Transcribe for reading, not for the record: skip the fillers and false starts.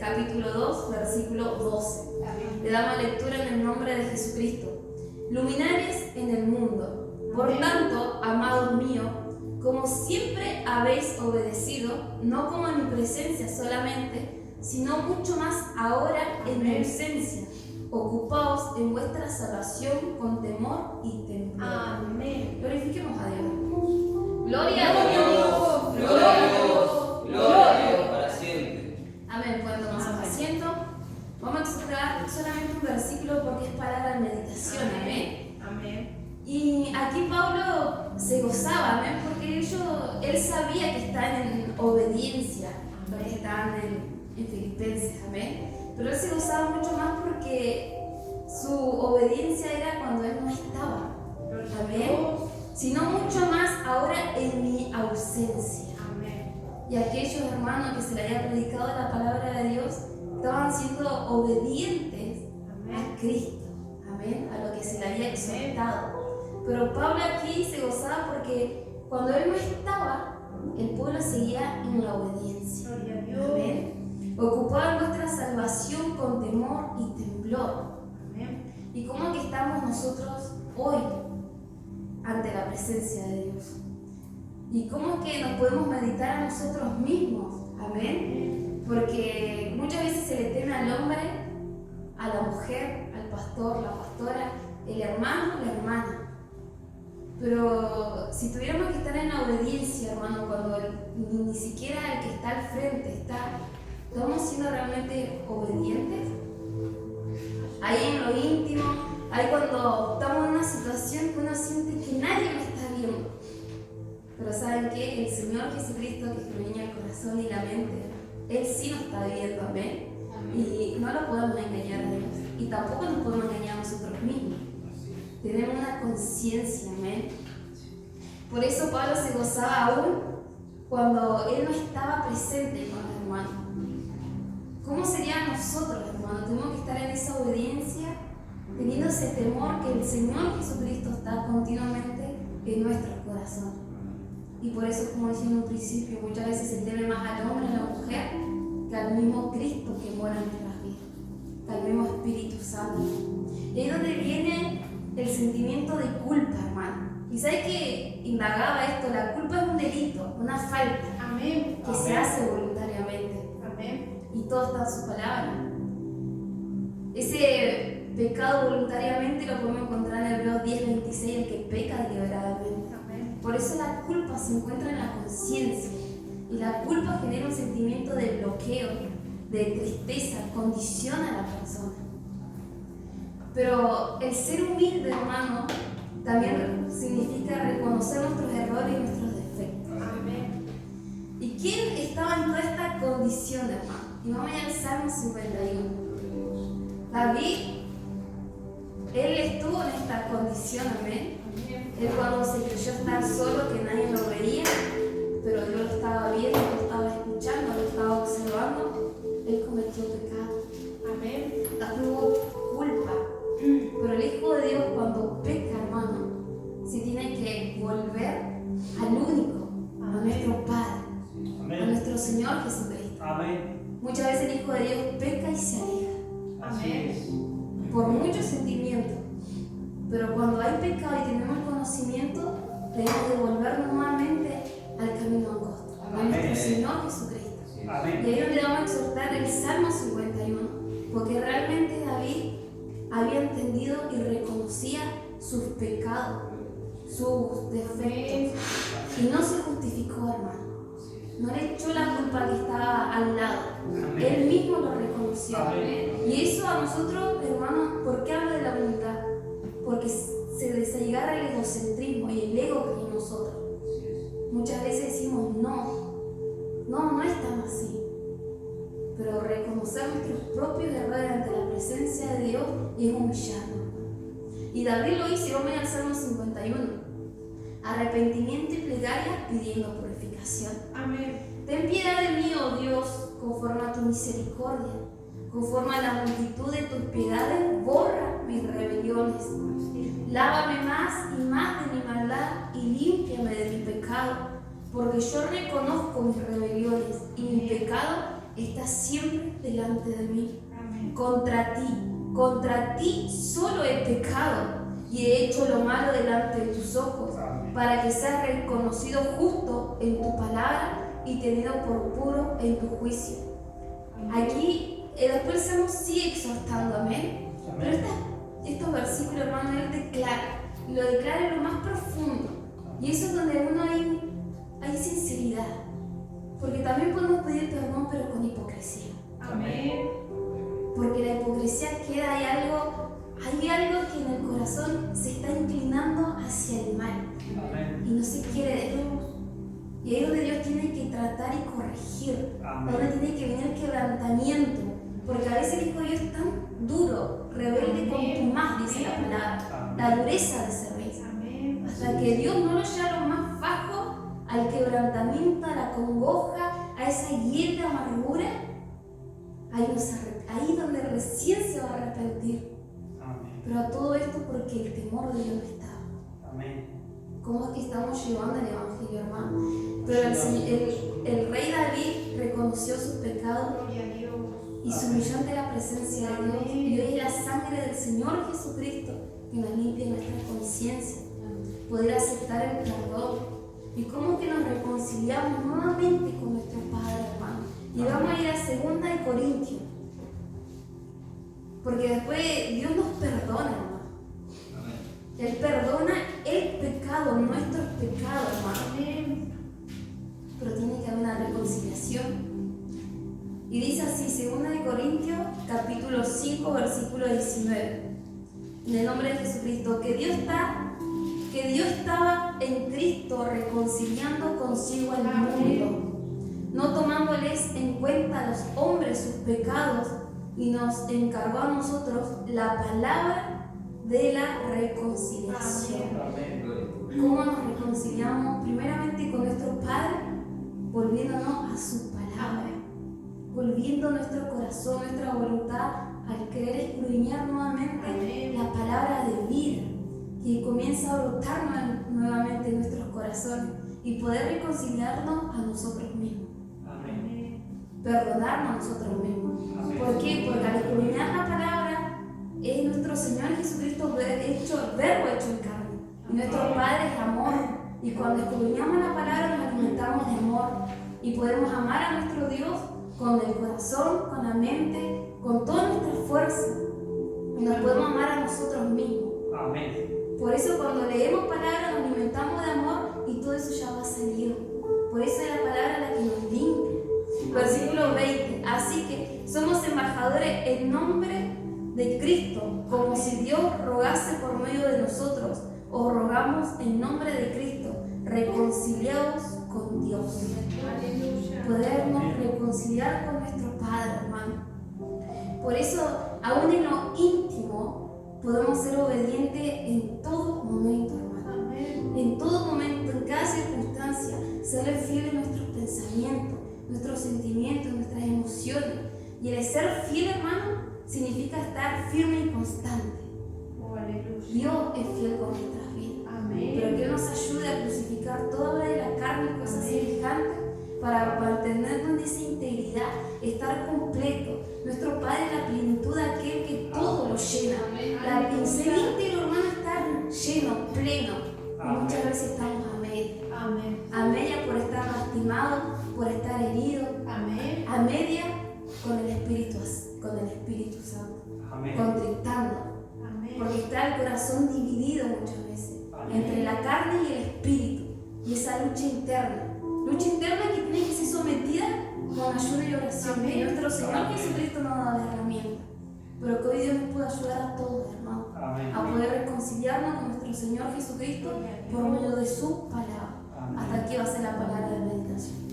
capítulo 2, versículo 12. Le damos lectura en el nombre de Jesucristo. Luminares en el mundo. Por tanto, amados míos, como siempre habéis obedecido, no como en mi presencia solamente, sino mucho más ahora en mi ausencia, ocupaos en vuestra salvación con temor y temblor. Amén. Glorifiquemos a Dios. Gloria a Dios. Gloria a Dios. Gloria a Dios para siempre. Amén. Pueden tomar su asiento. Vamos a explicar solamente un versículo porque es palabra de meditación. Amén. Amén. Y aquí Pablo se gozaba, amén, porque él sabía que estaban en obediencia, los que estaban en Filipenses, amén. Pero él se gozaba mucho más porque su obediencia era cuando él no estaba, amén. Sino mucho más ahora en mi ausencia. Amén. Y aquellos hermanos que se le había predicado la palabra de Dios estaban siendo obedientes a Cristo, amén, a lo que se le había exhortado. Pero Pablo aquí se gozaba porque cuando él no estaba, el pueblo seguía en la obediencia. Gloria a Dios. Amén. Ocupaba nuestra salvación con temor y temblor. Amén. ¿Y cómo que estamos nosotros hoy ante la presencia de Dios? ¿Y cómo que nos podemos meditar a nosotros mismos? Amén. Porque muchas veces se le teme al hombre, a la mujer, al pastor, la pastora, el hermano, la hermana. Pero si tuviéramos que estar en la obediencia, hermano, cuando ni siquiera el que está al frente ¿estamos siendo realmente obedientes? Ahí en lo íntimo, ahí cuando estamos en una situación que uno siente que nadie me está viendo. Pero ¿saben qué? El Señor Jesucristo que escudriña el corazón y la mente, Él sí nos está viendo, amén. Y no lo podemos engañar a Dios. Y tampoco nos podemos engañar a nosotros mismos. Tenemos una conciencia, amén. Por eso Pablo se gozaba aún cuando él no estaba presente con los hermanos. ¿Cómo sería nosotros, hermanos? Tenemos que estar en esa obediencia, teniendo ese temor que el Señor Jesucristo está continuamente en nuestros corazones. Y por eso, como dije en un principio, muchas veces se teme más al hombre y a la mujer que al mismo Cristo que mora en nuestras vidas, que al mismo Espíritu Santo. Y ahí es donde viene el sentimiento de culpa, hermano. Y sabe que indagaba esto, la culpa es un delito, una falta. Amén. Que se hace voluntariamente. Amén. Y todo está en su palabra. Ese pecado voluntariamente lo podemos encontrar en Hebreos 10:26, el que peca deliberadamente. Amén. Por eso la culpa se encuentra en la conciencia. Y la culpa genera un sentimiento de bloqueo, de tristeza, condiciona a la persona. Pero el ser humilde, hermano, también significa reconocer nuestros errores y nuestros defectos. Amén. ¿Y quién estaba en toda esta condición, hermano? Y vamos a ir al Salmo 51. David, él estuvo en esta condición, amén. Él cuando se creyó estar solo, que nadie lo veía, pero Dios lo estaba viendo, lo estaba escuchando, lo estaba observando, él cometió pecado. Amén. Tuvo culpa. Pero el Hijo de Dios cuando peca, hermano, se tiene que volver al único, a nuestro Padre, a nuestro Señor Jesucristo. Amén. Muchas veces el Hijo de Dios peca y se aleja Amén. por muchos sentimientos. Pero cuando hay pecado y tenemos conocimiento, debemos de volver nuevamente al camino angosto, a nuestro Señor Jesucristo. Amén. Y ahí es donde vamos a exhortar el Salmo 51, porque realmente David había entendido y reconocía sus pecados, sus defectos, y no se justificó, hermano. No le echó la culpa que estaba al lado. Él mismo lo reconoció. Y eso a nosotros, hermanos, ¿por qué hablo de la humildad? Porque se desaigara el egocentrismo y el ego que hay en nosotros. Muchas veces decimos, no es tan así. Pero reconocer nuestros propios errores ante la presencia de Dios y es humillarnos. Y David lo hizo, y vamos al Salmo 51. Arrepentimiento y plegaria pidiendo purificación. Amén. Ten piedad de mí, oh Dios, conforme a tu misericordia. Conforme a la multitud de tus piedades, borra mis rebeliones. Lávame más y más de mi maldad y límpiame de mi pecado, porque yo reconozco mis rebeliones y mi pecado está siempre delante de mí. Amén. Contra ti solo he pecado y he hecho lo malo delante de tus ojos, para que seas reconocido justo en tu palabra y tenido por puro en tu juicio. Aquí después Salmo sigue exhortando, amén. Pero estos versículos, hermano, él declara, y lo declara en lo más profundo. Y eso es donde uno hay sinceridad. Porque también podemos pedir perdón, pero con hipocresía. Amén. Porque la hipocresía queda, hay algo que en el corazón se está inclinando hacia el mal. Amén. Y no se quiere de Dios. Y ahí es donde Dios tiene que tratar y corregir. Amén. Donde tiene que venir quebrantamiento. Porque a veces el Hijo de Dios es tan duro, rebelde, contumaz, dice la palabra. La dureza de ese rey. Amén. Hasta que Dios no lo lleva a lo más bajo, al quebrantamiento, a la congoja, a esa hiel de amargura, ahí donde recién se va a arrepentir. Amén. Pero a todo esto porque el temor de Dios no estaba. Amén. ¿Cómo es que estamos llevando el Evangelio, hermano? Pero el rey David reconoció sus pecados Gloria a Dios. y se humilló ante la presencia de Dios. Y hoy es la sangre del Señor Jesucristo que nos limpia nuestra conciencia, poder aceptar el perdón. Y cómo que nos reconciliamos nuevamente con nuestro Padre, hermano. Y vamos a ir a 2 de Corintios. Porque después Dios nos perdona, hermano. Él perdona el pecado, nuestros pecados, hermano. Amén. Pero tiene que haber una reconciliación. Y dice así, 2 de Corintios, capítulo 5, versículo 19. En el nombre de Jesucristo, que Dios estaba en Cristo reconciliando consigo al mundo, no tomándoles en cuenta a los hombres sus pecados, y nos encargó a nosotros la palabra de la reconciliación. Amén. ¿Cómo nos reconciliamos? Primeramente con nuestro Padre, volviéndonos a su palabra, volviendo nuestro corazón, nuestra voluntad al querer escudriñar nuevamente la palabra de vida, que comienza a brotar nuevamente en nuestros corazones y poder reconciliarnos a nosotros mismos, Amén. perdonarnos a nosotros mismos. ¿Por qué? Porque al escudriñar la palabra es nuestro Señor Jesucristo verbo hecho en carne, y nuestro Padre es amor, y cuando escudriñamos la palabra nos alimentamos de amor y podemos amar a nuestro Dios con el corazón, con la mente, con toda nuestra fuerza, y nos podemos amar a nosotros mismos. Amén. Por eso cuando leemos palabra nos alimentamos de amor y todo eso ya va a salir. Por eso es la palabra la que nos limpia. Versículo 20. Así que somos embajadores en nombre de Cristo, como si Dios rogase por medio de nosotros. Os rogamos en nombre de Cristo, reconciliados con Dios. Aleluya. Podernos reconciliar con nuestro Padre, hermano. Por eso, aún en lo íntimo, podemos ser obedientes en todo momento, hermano. Amén. En todo momento, en cada circunstancia, ser fiel en nuestros pensamientos, nuestros sentimientos, nuestras emociones. Y el ser fiel, hermano, significa estar firme y constante. Oh, aleluya. Dios es fiel con nuestras vidas. Amén. Pero que Él nos ayude a crucificar toda obra de la carne y cosas semejantes para mantenernos en esa integridad, estar completo. Nuestro Padre es la plenitud de aquel que todo lo llena. El ser íntegro, hermano, estar lleno, pleno. Y muchas veces estamos a media. Amén. A media por estar lastimado, por estar herido. Amén. A media con el Espíritu Santo, Amén. contristando. Amén. Porque está el corazón dividido muchas veces entre la carne y el espíritu, y esa lucha interna que tiene que ser sometida con ayuda y oración. Que nuestro Señor Jesucristo nos da la herramienta, pero que hoy Dios nos pueda ayudar a todos, hermano, Amén. a poder reconciliarnos con nuestro Señor Jesucristo por medio de su palabra. Amén. Hasta aquí va a ser la palabra de meditación.